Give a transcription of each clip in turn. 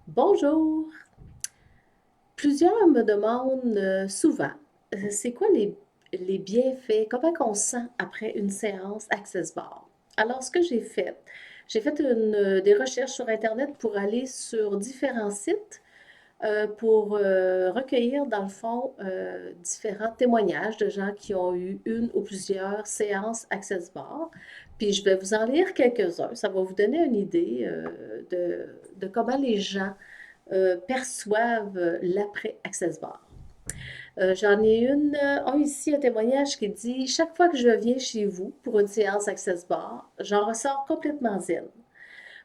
Bonjour! Plusieurs me demandent souvent, c'est quoi les bienfaits, comment on se sent après une séance Access Bar? Alors, ce que j'ai fait des recherches sur Internet pour aller sur différents sites pour recueillir, dans le fond, différents témoignages de gens qui ont eu une ou plusieurs séances Access Bar. Puis je vais vous en lire quelques-uns. Ça va vous donner une idée de comment les gens perçoivent l'après Access Bar. J'en ai un ici, un témoignage qui dit: Chaque fois que je viens chez vous pour une séance Access Bar, j'en ressors complètement zen.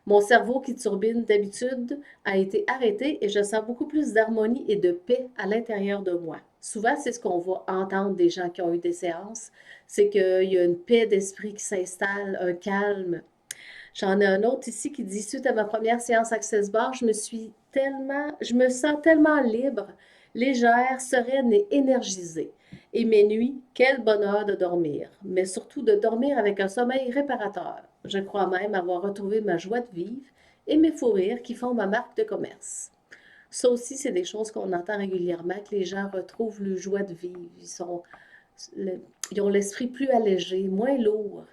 Mon cerveau qui turbine d'habitude a été arrêté et je sens beaucoup plus d'harmonie et de paix à l'intérieur de moi. Souvent, c'est ce qu'on va entendre des gens qui ont eu des séances, c'est qu'il y a une paix d'esprit qui s'installe, un calme. J'en ai un autre ici qui dit: suite à ma première séance Access Bar, je me sens tellement libre, légère, sereine et énergisée. Et mes nuits, quel bonheur de dormir, mais surtout de dormir avec un sommeil réparateur. Je crois même avoir retrouvé ma joie de vivre et mes fous rires qui font ma marque de commerce. Ça aussi, c'est des choses qu'on entend régulièrement, que les gens retrouvent le joie de vivre. Ils ont l'esprit plus allégé, moins lourd.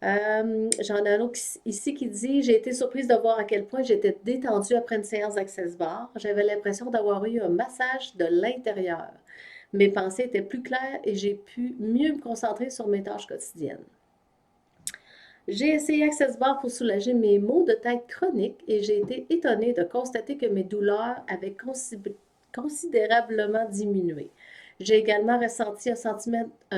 J'en ai un autre ici qui dit: J'ai été surprise de voir à quel point j'étais détendue après une séance d'Access Bar. J'avais l'impression d'avoir eu un massage de l'intérieur. Mes pensées étaient plus claires et j'ai pu mieux me concentrer sur mes tâches quotidiennes. J'ai essayé Access Bar pour soulager mes maux de tête chroniques et j'ai été étonnée de constater que mes douleurs avaient considérablement diminué. J'ai également ressenti un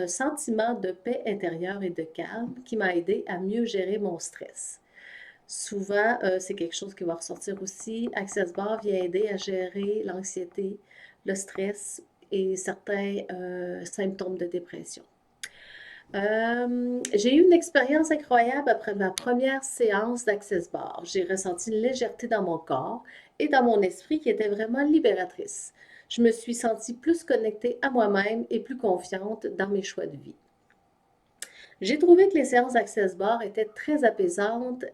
sentiment de paix intérieure et de calme qui m'a aidé à mieux gérer mon stress. Souvent, c'est quelque chose qui va ressortir aussi. Access Bar vient aider à gérer l'anxiété, le stress et certains symptômes de dépression. J'ai eu une expérience incroyable après ma première séance d'Access Bar. J'ai ressenti une légèreté dans mon corps et dans mon esprit qui était vraiment libératrice. Je me suis sentie plus connectée à moi-même et plus confiante dans mes choix de vie. J'ai trouvé que les séances d'Access Bar étaient très apaisantes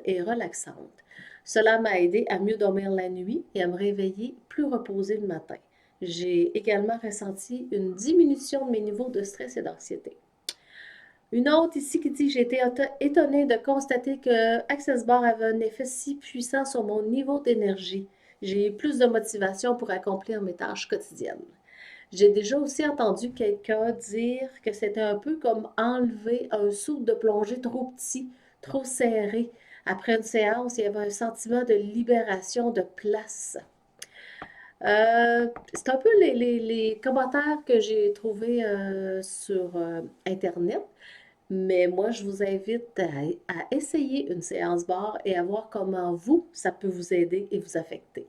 et relaxantes. Cela m'a aidé à mieux dormir la nuit et à me réveiller plus reposée le matin. J'ai également ressenti une diminution de mes niveaux de stress et d'anxiété. Une autre ici qui dit: J'ai été étonnée de constater que Access Bar avait un effet si puissant sur mon niveau d'énergie. J'ai eu plus de motivation pour accomplir mes tâches quotidiennes. J'ai déjà aussi entendu quelqu'un dire que c'était un peu comme enlever un soude de plongée trop petit, trop serré. Après une séance, il y avait un sentiment de libération de place. C'est un peu les commentaires que j'ai trouvés sur Internet. Mais moi, je vous invite à essayer une séance bar et à voir comment vous, ça peut vous aider et vous affecter.